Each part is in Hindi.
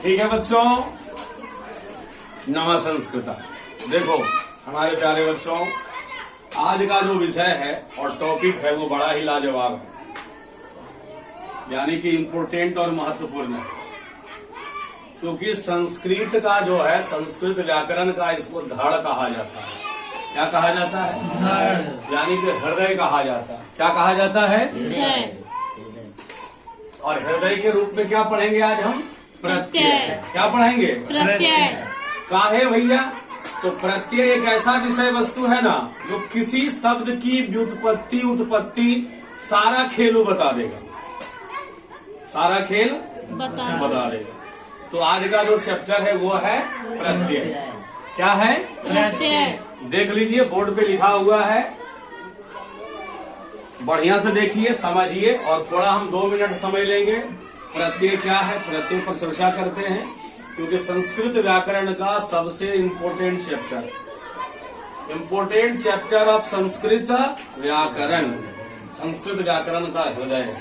ठीक है बच्चों, नमः संस्कृता। देखो हमारे प्यारे बच्चों, आज का जो विषय है और टॉपिक है वो बड़ा ही लाजवाब है, यानी कि इम्पोर्टेंट और महत्वपूर्ण है। क्योंकि संस्कृत का जो है, संस्कृत व्याकरण का, इसको धड़ कहा जाता है। क्या कहा जाता है? धड़, यानी कि हृदय कहा जाता है। क्या कहा जाता है? हृदय। और हृदय के रूप में क्या पढ़ेंगे आज हम? प्रत्यय। क्या पढ़ेंगे? प्रत्यय। काहे भैया? तो प्रत्यय एक ऐसा विषय वस्तु है ना, जो किसी शब्द की व्युत्पत्ति उत्पत्ति सारा खेल बता देगा, सारा खेल बता देगा। तो आज का जो चैप्टर है वो है प्रत्यय। क्या है? प्रत्यय। देख लीजिए, बोर्ड पे लिखा हुआ है, बढ़िया से देखिए, समझिए, और थोड़ा हम 2 मिनट समय लेंगे। प्रत्यय क्या है, प्रत्यय पर चर्चा करते हैं, क्योंकि संस्कृत व्याकरण का सबसे इम्पोर्टेंट चैप्टर ऑफ संस्कृत व्याकरण, संस्कृत व्याकरण का हृदय।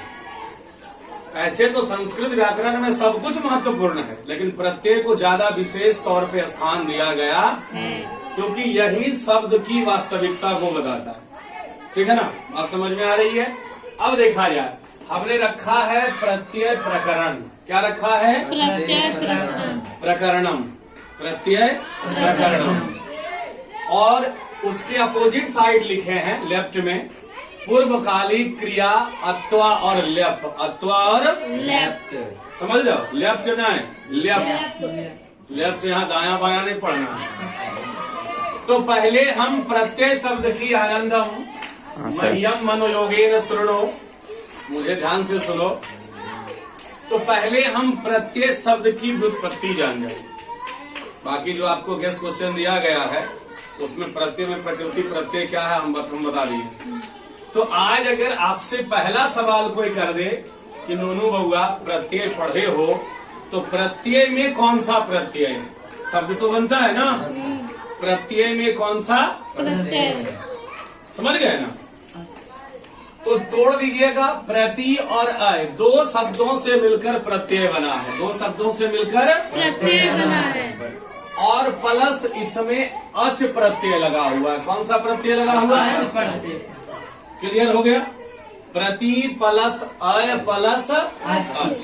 ऐसे तो संस्कृत व्याकरण में सब कुछ महत्वपूर्ण है, लेकिन प्रत्यय को ज्यादा विशेष तौर पे स्थान दिया गया, क्योंकि यही शब्द की वास्तविकता को बताता है। ठीक है ना, बात समझ में आ रही है? अब देखा जाए, हमने रखा है प्रत्यय प्रकरण। क्या रखा है? प्रत्यय प्रकरणम, प्रत्यय प्रकरणम। और उसके अपोजिट साइड लिखे हैं लेफ्ट में, पूर्वकालिक क्रिया अत्वा और लेप। अत्वा और लेफ्ट, समझ जाओ, लेफ्ट ना है, लेफ्ट। लेफ्ट यहाँ दाया बाया नहीं पढ़ना है। तो पहले हम प्रत्यय शब्द की आनंदम मह्यम मनोयोगेन सुनो, मुझे ध्यान से सुनो। तो पहले हम प्रत्यय शब्द की व्युत्पत्ति जान जाए। बाकी जो आपको गेस्ट क्वेश्चन दिया गया है उसमें प्रत्यय में प्रकृति प्रत्यय क्या है हम बता दिए। तो आज अगर आपसे पहला सवाल कोई कर दे कि नूनू बउआ प्रत्यय पढ़े हो, तो प्रत्यय में कौन सा प्रत्यय है? शब्द तो बनता है ना, प्रत्यय में कौन सा प्रत्यय? समझ गए ना? तो तोड़ दीजिएगा, प्रति और अय 2 शब्दों से मिलकर प्रत्यय बना है, 2 शब्दों से मिलकर प्रत्यय बना है। और प्लस इसमें अच प्रत्यय लगा हुआ है। कौन सा प्रत्यय लगा हुआ है? क्लियर हो गया? प्रति प्लस अय प्लस अच।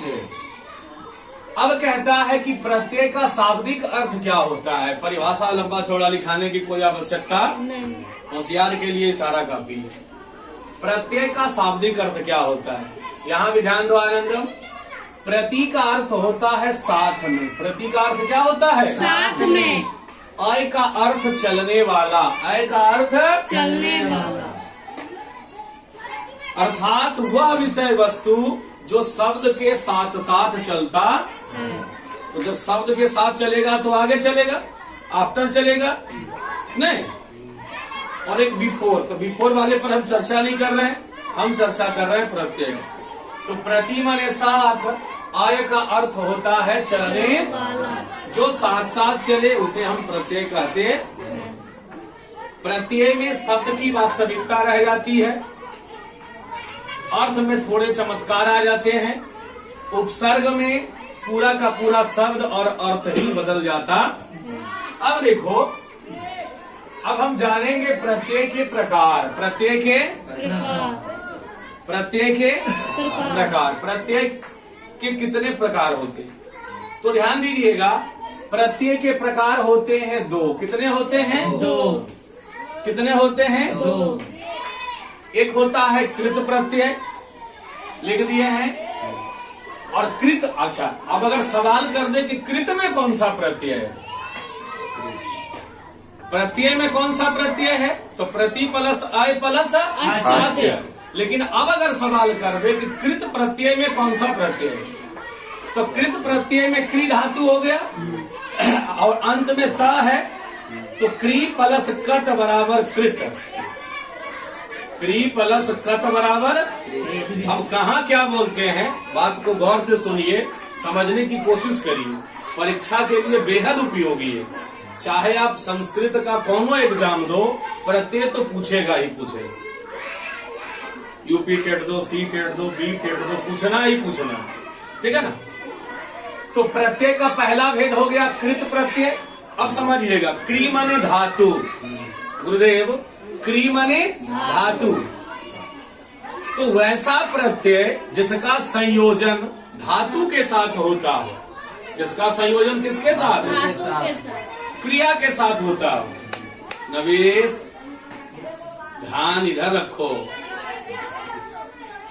अब कहता है कि प्रत्यय का शाब्दिक अर्थ क्या होता है। परिभाषा लंबा चौड़ा लिखाने की कोई आवश्यकता नहीं, होशियार के लिए सारा काफी है। प्रत्यय का शाब्दिक अर्थ क्या होता है, यहाँ भी ध्यान दो आनंदम। प्रति का अर्थ होता है साथ में। प्रति का अर्थ क्या होता है? साथ में। अय का अर्थ चलने वाला। अय का अर्थ चलने वाला, अर्थात वह विषय वस्तु जो शब्द के साथ साथ चलता है। तो जब शब्द के साथ चलेगा तो आगे चलेगा, आफ्टर चलेगा नहीं। और एक बिफोर, तो बिफोर वाले पर हम चर्चा नहीं कर रहे हैं, हम चर्चा कर रहे हैं प्रत्यय। तो प्रति माने साथ, आय का अर्थ होता है चलने वाला, जो साथ साथ चले उसे हम प्रत्यय कहते हैं। प्रत्यय में शब्द की वास्तविकता रह जाती है, अर्थ में थोड़े चमत्कार आ जाते हैं, उपसर्ग में पूरा का पूरा शब्द और अर्थ ही बदल जाता। अब देखो, अब हम जानेंगे प्रत्यय के प्रकार। प्रत्यय के प्रकार, प्रत्यय के कितने प्रकार होते हैं? तो ध्यान दीजिएगा, प्रत्यय के प्रकार होते हैं 2। कितने होते हैं? 2। कितने होते हैं? 2। एक होता है कृत प्रत्यय, लिख दिए हैं, और कृत। अच्छा, अब अगर सवाल कर दे कि कृत में कौन सा प्रत्यय है, प्रत्यय में कौन सा प्रत्यय है, तो प्रति प्लस अय प्लस अच। लेकिन अब अगर सवाल कर दे कि कृत प्रत्यय में कौन सा प्रत्यय है, तो कृत प्रत्यय में क्री धातु हो गया और अंत में त है, तो क्री प्लस कत बराबर कृत। क्री प्लस कत बराबर। अब कहाँ क्या बोलते हैं, बात को गौर से सुनिए, समझने की कोशिश करिए, परीक्षा के लिए बेहद उपयोगी है। चाहे आप संस्कृत का कौनो एग्जाम दो, प्रत्यय तो पूछेगा ही पूछेगा। यूपी टेट दो, सी टेट दो, बी टेट दो, पूछना ही पूछना, ठीक है ना। तो प्रत्यय का पहला भेद हो गया कृत प्रत्यय। अब समझिएगा, क्री माने धातु, गुरुदेव क्री माने धातु, तो वैसा प्रत्यय जिसका संयोजन धातु के साथ होता हो, जिसका संयोजन किसके साथ? क्रिया के साथ होता हो। नवेश ध्यान इधर रखो,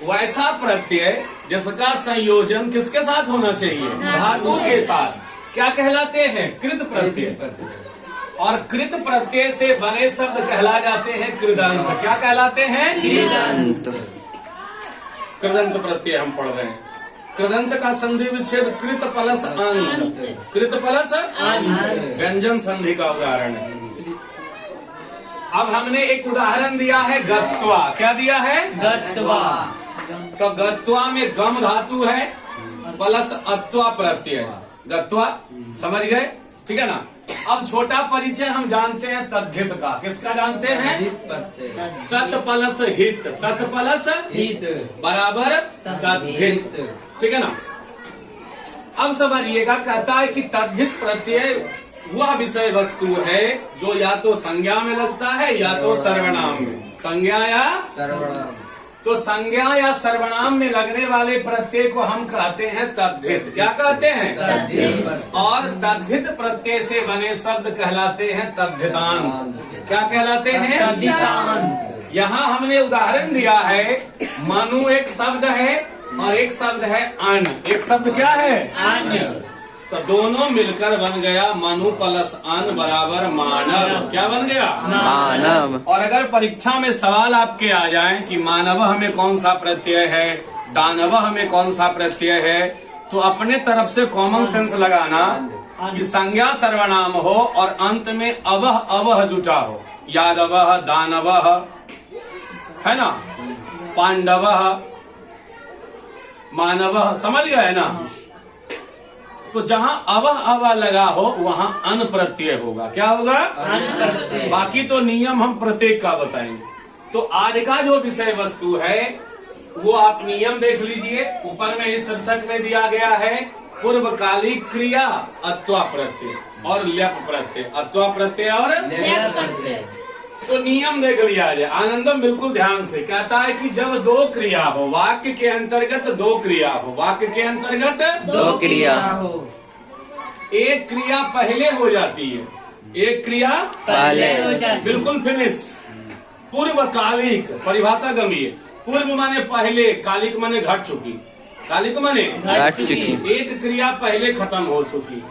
वैसा प्रत्यय जिसका संयोजन किसके साथ होना चाहिए? धातु के साथ। क्या कहलाते हैं? कृत प्रत्यय। और कृत प्रत्यय से बने शब्द कहला जाते हैं कृदंत। क्या कहलाते हैं? कृदंत। कृदंत प्रत्यय हम पढ़ रहे हैं। कृदंत का संधि विच्छेद कृत प्लस अंत, कृत प्लस अंत व्यंजन संधि का उदाहरण है। अब हमने एक उदाहरण दिया है गत्वा। क्या दिया है? गत्वा। तो गत्वा में गम धातु है प्लस अत्वा प्रत्यय, गत्वा। समझ गए? ठीक है ना। अब छोटा परिचय हम जानते हैं तद्धित का। किसका जानते हैं? तत् प्लस हित, तत् प्लस हित बराबर तद्धित। ठीक है ना। अब समझिएगा, कहता है कि तद्धित प्रत्यय वह विषय वस्तु है जो या तो संज्ञा में लगता है या तो सर्वनाम में। संज्ञा या सर्वनाम। तो संज्ञा या सर्वनाम में लगने वाले प्रत्यय को हम कहते हैं तद्धित। क्या कहते हैं? तद्धित। और तद्धित प्रत्यय से बने शब्द कहलाते हैं तद्धितांत। क्या कहलाते हैं? तद्धितांत। यहाँ हमने उदाहरण दिया है, मनु एक शब्द है और एक शब्द है अन। एक शब्द क्या है? अन। तो दोनों मिलकर बन गया मनु प्लस अन बराबर मानव। क्या बन गया? मानव। और अगर परीक्षा में सवाल आपके आ जाए कि मानव हमें कौन सा प्रत्यय है, दानव हमें कौन सा प्रत्यय है, तो अपने तरफ से कॉमन सेंस लगाना कि संज्ञा सर्वनाम हो और अंत में अवह अवह जुटा हो। यादवः, दानवः, है ना, पांडवः, मानवः। समझ गया है ना। तो जहाँ अवह अवह लगा हो वहाँ अन प्रत्यय होगा। क्या होगा? अन प्रत्यय। बाकी तो नियम हम प्रत्येक का बताएंगे। तो आज का जो विषय वस्तु है वो आप नियम देख लीजिए। ऊपर में इस शीर्षक में दिया गया है पूर्वकालिक क्रिया अत्वा प्रत्यय और ल्यप प्रत्यय। अत्वा प्रत्यय और ल्यप प्रत्यय। तो नियम देख लिया जाए। आनंदम बिल्कुल ध्यान से। कहता है कि जब दो क्रिया हो, वाक्य के अंतर्गत दो क्रिया हो, वाक्य के अंतर्गत दो क्रिया हो, एक क्रिया पहले हो जाती है, एक क्रिया पहले हो जाती है। बिल्कुल फिनिश। पूर्वकालिक परिभाषा गंभीर। पूर्व माने पहले, कालिक माने घट चुकी, कालिक माने घट चुकी। एक क्रिया पहले खत्म हो चुकी,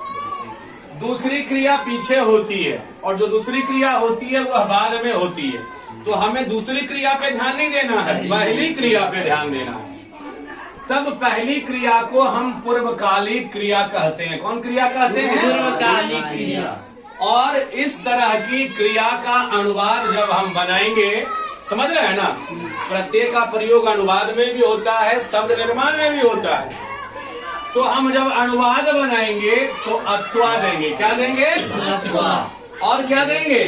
दूसरी क्रिया पीछे होती है और जो दूसरी क्रिया होती है वह बाद में होती है। तो हमें दूसरी क्रिया पे ध्यान नहीं देना है, पहली क्रिया पे ध्यान देना है। तब पहली क्रिया को हम पूर्वकालिक क्रिया कहते हैं। कौन क्रिया कहते हैं? पूर्वकालिक क्रिया। और इस तरह की क्रिया का अनुवाद जब हम बनाएंगे, समझ रहे हैं ना, प्रत्यय का प्रयोग अनुवाद में भी होता है, शब्द निर्माण में भी होता है। तो हम जब अनुवाद बनाएंगे तो अत्वा देंगे। क्या देंगे? अत्वा। और क्या देंगे?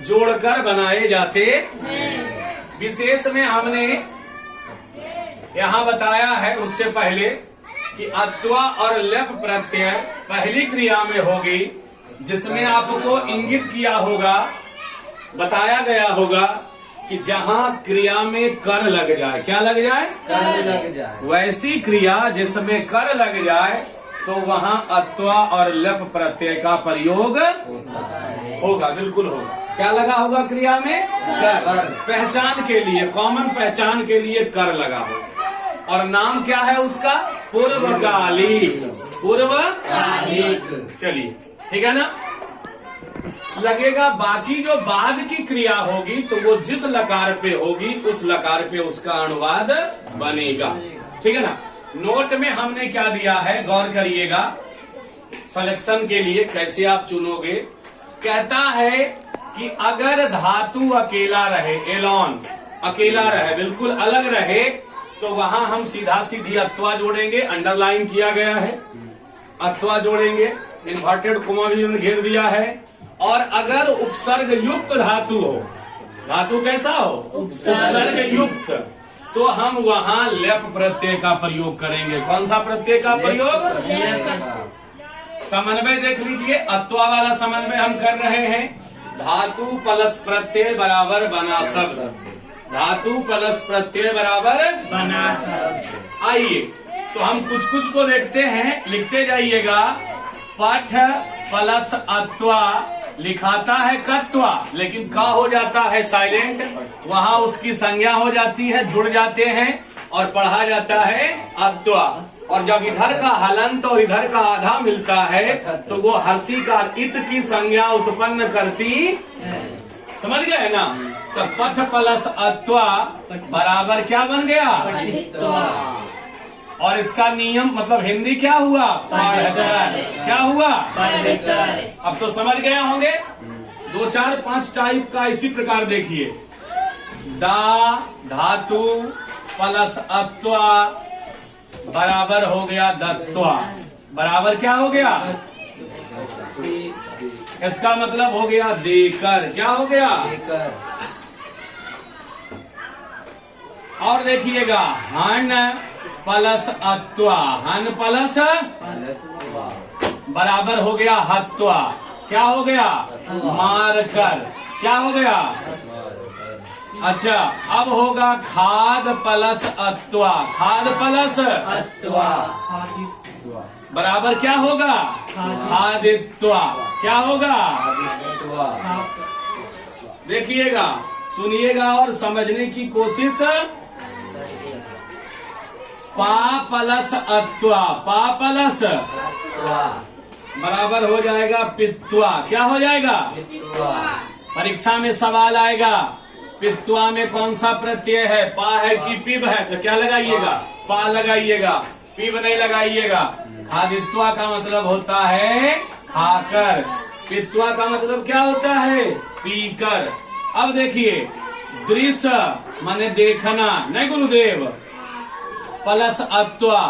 जोड़कर बनाए जाते हैं। विशेष में हमने यहाँ बताया है उससे पहले कि अत्वा और लेप प्रत्यय पहली क्रिया में होगी, जिसमें आपको इंगित किया होगा, बताया गया होगा कि जहाँ क्रिया में कर लग जाए। क्या लग जाए? कर लग जाए। वैसी क्रिया जिसमें कर लग जाए तो वहाँ अत्वा और लप प्रत्यय का प्रयोग होगा। बिल्कुल होगा। क्या लगा होगा क्रिया में? कर। पहचान के लिए, कॉमन पहचान के लिए कर लगा होगा। और नाम क्या है उसका? पूर्वकालिक। पूर्वकालिक। चलिए, ठीक है ना। लगेगा बाकी जो बाद की क्रिया होगी तो वो जिस लकार पे होगी उस लकार पे उसका अनुवाद बनेगा। ठीक है ना। नोट में हमने क्या दिया है, गौर करिएगा। सिलेक्शन के लिए कैसे आप चुनोगे, कहता है कि अगर धातु अकेला रहे, एलॉन अकेला रहे, बिल्कुल अलग रहे, तो वहां हम सीधा सीधी अत्वा जोड़ेंगे। अंडरलाइन किया गया है, अत्वा जोड़ेंगे। इन्वर्टेड कोमा भी घेर दिया है। और अगर उपसर्ग युक्त धातु हो, धातु कैसा हो? उपसर्ग युक्त, तो हम वहां लेप प्रत्यय का प्रयोग करेंगे। कौन सा प्रत्यय का प्रयोग? समन्वय देख लीजिए, अत्वा वाला समन्वय हम कर रहे हैं। धातु प्लस प्रत्यय बराबर बना शब्द, धातु प्लस प्रत्यय बराबर बना शब्द। आइए तो हम कुछ कुछ को देखते हैं, लिखते जाइएगा। पठ प्लस अत्वा लिखाता है कत्वा, लेकिन का हो जाता है साइलेंट, वहां उसकी संज्ञा हो जाती है, जुड़ जाते हैं और पढ़ा जाता है अत्वा। और जब इधर का हलंत और इधर का आधा मिलता है तो वो हर्षिकार इत की संज्ञा उत्पन्न करती, समझ गए ना? तो पठ प्लस अत्वा बराबर क्या बन गया? और इसका नियम मतलब हिंदी क्या हुआ? पढ़कर। क्या हुआ? पढ़कर। अब तो समझ गए होंगे। 2 4 5 टाइप का इसी प्रकार देखिए। दा धातु प्लस अत्वा बराबर हो गया दत्वा, बराबर क्या हो गया? इसका मतलब हो गया देकर। क्या हो गया? देकर। और देखिएगा हन प्लस अत्वा, हन प्लस बराबर हो गया हत्वा। क्या हो गया? मारकर। क्या हो गया? अच्छा, अब होगा खाद प्लस अत्वा, खाद प्लस अत्वा बराबर क्या होगा? खादित्वा। क्या होगा? देखिएगा, सुनिएगा और समझने की कोशिश। पा प्लस अत्वा, पा प्लस बराबर हो जाएगा पित्वा। क्या हो जाएगा? परीक्षा में सवाल आएगा, पित्वा में कौन सा प्रत्यय है? पा है कि पिब है? तो क्या लगाइएगा? पा लगाइएगा, पिब नहीं लगाइएगा। खादित्वा का मतलब होता है खाकर, पित्वा का मतलब क्या होता है? पीकर। अब देखिए, दृश्य माने देखना, नहीं गुरुदेव, प्लस अत्वा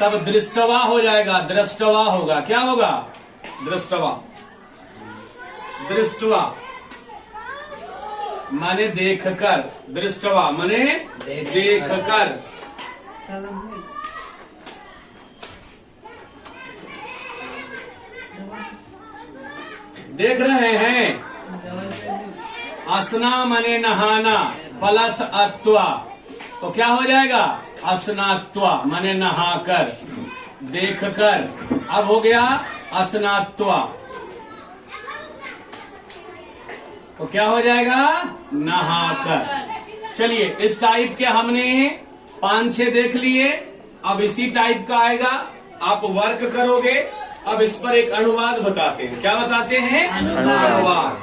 तब दृष्टवा हो जाएगा, दृष्टवा होगा। क्या होगा? दृष्टवा। दृष्टवा माने देखकर, दृष्टवा माने देखकर। देख रहे हैं। असना माने नहाना प्लस अत्वा तो क्या हो जाएगा? असनात्वा माने नहाकर, देखकर। अब हो गया असनात्वा तो क्या हो जाएगा? नहाकर। चलिए, इस टाइप के हमने 5-6 देख लिए। अब इसी टाइप का आएगा, आप वर्क करोगे। अब इस पर एक अनुवाद बताते हैं। क्या बताते हैं? अनुवाद।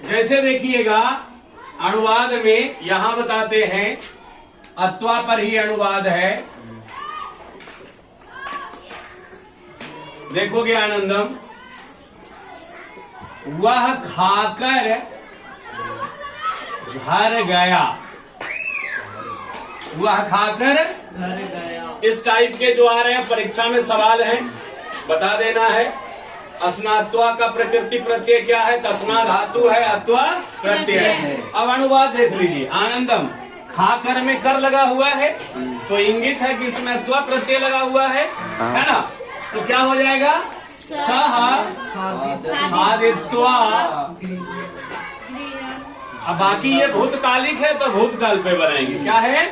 जैसे देखिएगा, अनुवाद में यहां बताते हैं, अत्वा पर ही अनुवाद है। देखोगे आनंदम, वह खाकर घर गया, वह खाकर घर गया। इस टाइप के जो आ रहे हैं परीक्षा में सवाल है, बता देना है। असनात्वा का प्रकृति प्रत्यय क्या है? तस्मा धातु है, अत्वा प्रत्यय है। अब अनुवाद देख लीजिए। आनंदम, खाकर में कर लगा हुआ है तो इंगित है कि इसमें अत्वा प्रत्यय लगा हुआ है ना? तो क्या हो जाएगा? सह खादित्वा। अब बाकी ये भूतकालिक है तो भूतकाल पे बनाएंगे। क्या है?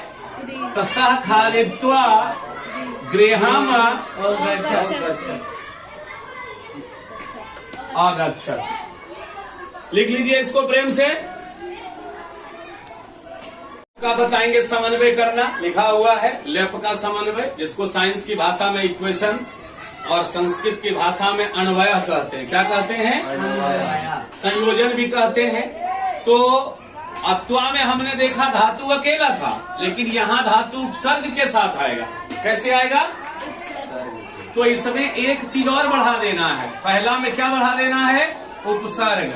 तो सह खादित्वा गृहम आगच्छत्। लिख लीजिए इसको प्रेम से। का बताएंगे समन्वय करना, लिखा हुआ है लेप का समन्वय, जिसको साइंस की भाषा में इक्वेशन और संस्कृत की भाषा में अन्वय कहते हैं। क्या कहते हैं? संयोजन भी कहते हैं। तो अत्वा में हमने देखा धातु अकेला था, लेकिन यहाँ धातु उपसर्ग के साथ आएगा। कैसे आएगा? तो इसमें एक चीज और बढ़ा देना है। पहला में क्या बढ़ा देना है? उपसर्ग।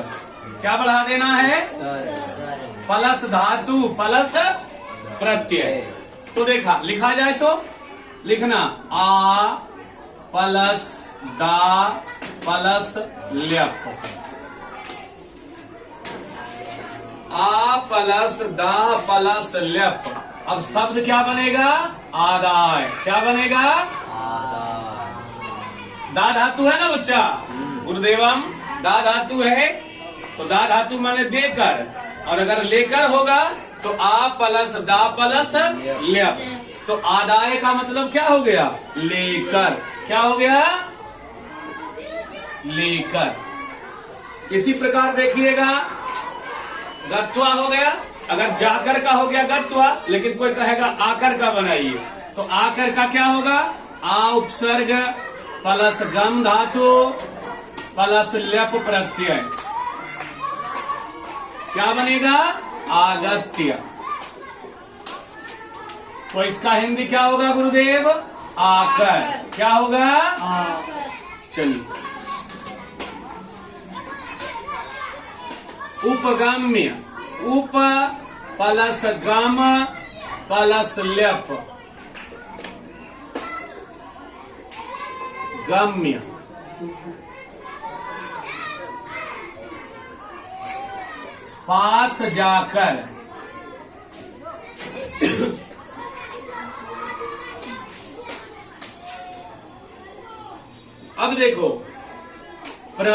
क्या बढ़ा देना है? प्लस धातु प्लस प्रत्यय। तो देखा, लिखा जाए तो लिखना आ प्लस दा प्लस ल्यप, आ प्लस दा प्लस ल्यप। अब शब्द क्या बनेगा? आदाय। क्या बनेगा? दा धातु है ना बच्चा, गुरुदेवम दा धातु है, तो दा धातु माने देकर, और अगर लेकर होगा तो आ प्लस दा प्लस ल्यप, तो आदाय का मतलब क्या हो गया? लेकर। क्या हो गया? लेकर। इसी प्रकार देखिएगा, गत्वा हो गया, अगर जाकर का हो गया गत्वा, लेकिन कोई कहेगा आकर का बनाइए, तो आकर का क्या होगा? आ उपसर्ग प्लस गम धातु प्लस ल्यप प्रत्यय, क्या बनेगा? आगत्य। तो इसका हिंदी क्या होगा गुरुदेव? आकर। क्या होगा? चलिए, उपगम्य, उप प्लस गम प्लस ल्यप, गम्य। पास जाकर, अब देखो, प्र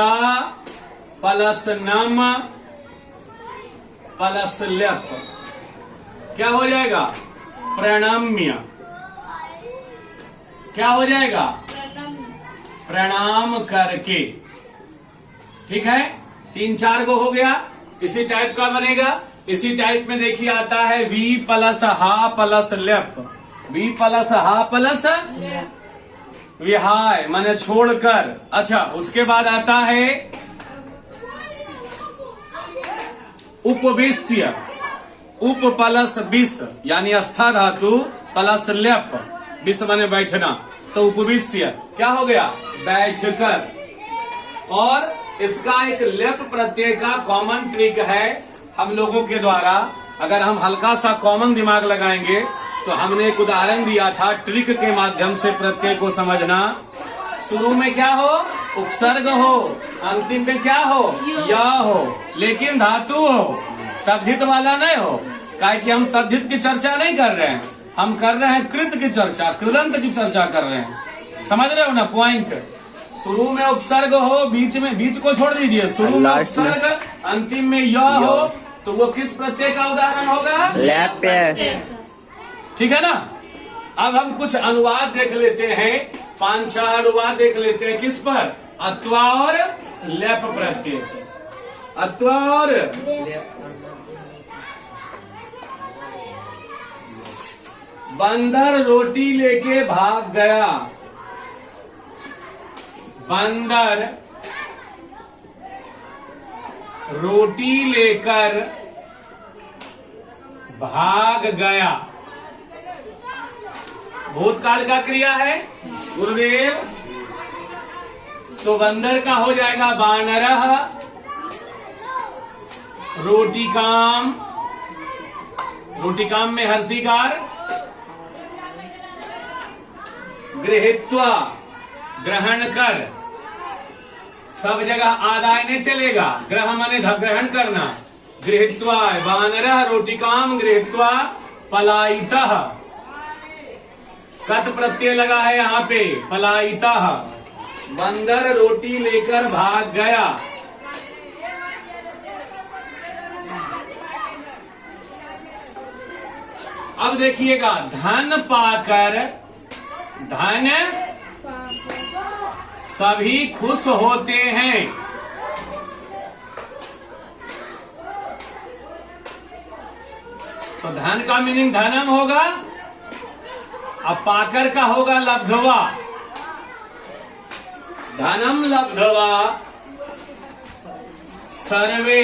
प्लस नम प्लस ल्यप, क्या हो जाएगा? प्रणम्य। क्या हो जाएगा? प्रणाम करके। ठीक है, 3-4 गो हो गया। इसी टाइप का बनेगा। इसी टाइप में देखिए आता है वी प्लस हा प्लस ल्यप, वी प्लस हा प्लस विहाय माने छोड़कर। अच्छा, उसके बाद आता है उपविश्य, उप प्लस विष यानी अस्था धातु प्लस ल्यप, विष माने बैठना, तो उपविश्य क्या हो गया? बैठकर। और इसका एक ल्यप प्रत्यय का कॉमन ट्रिक है हम लोगों के द्वारा, अगर हम हल्का सा कॉमन दिमाग लगाएंगे तो हमने एक उदाहरण दिया था ट्रिक के माध्यम से प्रत्यय को समझना। शुरू में क्या हो? उपसर्ग हो, अंतिम में क्या हो? या हो, लेकिन धातु हो, तद्धित वाला नहीं हो। काहे कि हम तद्धित की चर्चा नहीं कर रहे हैं, हम कर रहे हैं कृत की चर्चा, कृदंत की चर्चा कर रहे हैं। समझ रहे हो ना पॉइंट? शुरू में उपसर्ग हो, बीच में, बीच को छोड़ दीजिए, शुरू में उपसर्ग, अंतिम में या हो, तो वो किस प्रत्यय का उदाहरण होगा? ल्यप। ठीक है ना। अब हम कुछ अनुवाद देख लेते हैं, 5-6 अनुवाद देख लेते हैं। किस पर? अत्वा और ल्यप प्रत्यय। अत्वा और बंदर रोटी लेके भाग गया, बंदर रोटी लेकर भाग गया। भूतकाल का क्रिया है गुरुदेव, तो बंदर का हो जाएगा बानरः, रोटिकाम, रोटिकाम में हर्षिकार, गृहीत्वा ग्रहण कर, सब जगह आदाय नहीं चलेगा, ग्रह माने ग्रहण करना, गृहीत्वा बानरः रोटिकाम गृहीत्वा पलायितः, कत प्रत्यय लगा है यहाँ पे, पलायितः, बंदर रोटी लेकर भाग गया। अब देखिएगा, धन पाकर, धन सभी खुश होते हैं, तो धन का मीनिंग धनम होगा, अब पाकर का होगा लब्धवा, धनम लब्धवा सर्वे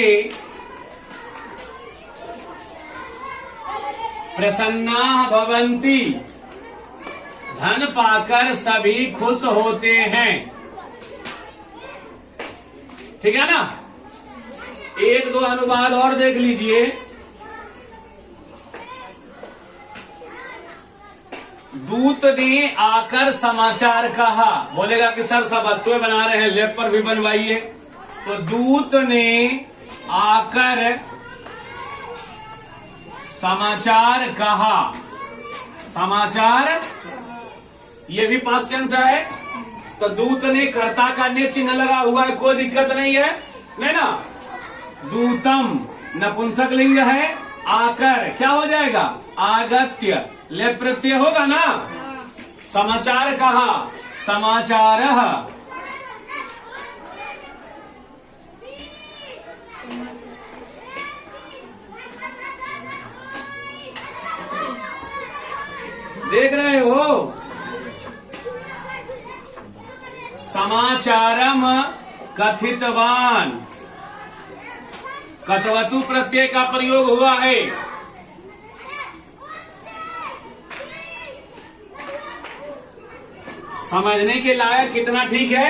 प्रसन्ना भवन्ति, धन पाकर सभी खुश होते हैं। ठीक है ना। 1-2 अनुवाद और देख लीजिए। दूत ने आकर समाचार कहा, बोलेगा कि सर सब अत्वे बना रहे हैं, लेप पर भी बनवाइए, तो दूत ने आकर समाचार कहा, समाचार, ये भी पास्ट टेंस है। तो दूत ने कर्ता का ने चिन्ह लगा हुआ है, कोई दिक्कत नहीं है, नहीं ना। दूतम नपुंसक लिंग है, आकर क्या हो जाएगा, आगत्य, लेप प्रत्यय होगा ना। समाचार कहा, समाचारः, देख रहे हो। समाचारम कथितवान, कतवतु प्रत्यय का प्रयोग हुआ है। समझने के लायक कितना ठीक है।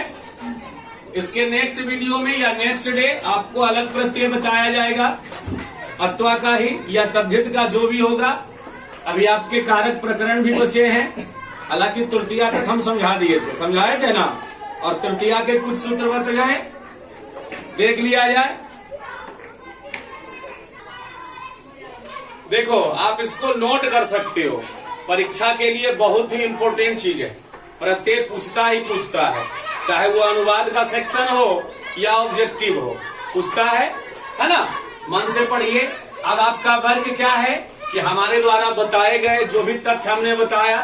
इसके नेक्स्ट वीडियो में या नेक्स्ट डे आपको अलग प्रत्यय बताया जाएगा, अत्वा का ही या तद्धित का, जो भी होगा। अभी आपके कारक प्रकरण भी बचे हैं। हालांकि तृतीया तक हम समझा दिए थे, समझाए थे ना, और तृतीया के कुछ सूत्र बत गए, देख लिया जाए। देखो, आप इसको नोट कर सकते हो, परीक्षा के लिए बहुत ही इंपॉर्टेंट चीज है। प्रत्यय पूछता ही पूछता है, चाहे वो अनुवाद का सेक्शन हो या ऑब्जेक्टिव हो, पूछता है ना। मन से पढ़िए। अब आपका वर्क क्या है कि हमारे द्वारा बताए गए जो भी तथ्य हमने बताया,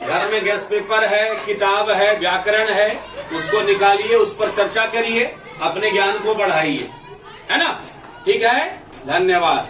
घर में गैस पेपर है, किताब है, व्याकरण है, उसको निकालिए, उस पर चर्चा करिए, अपने ज्ञान को बढ़ाइए, है ना। ठीक है, धन्यवाद।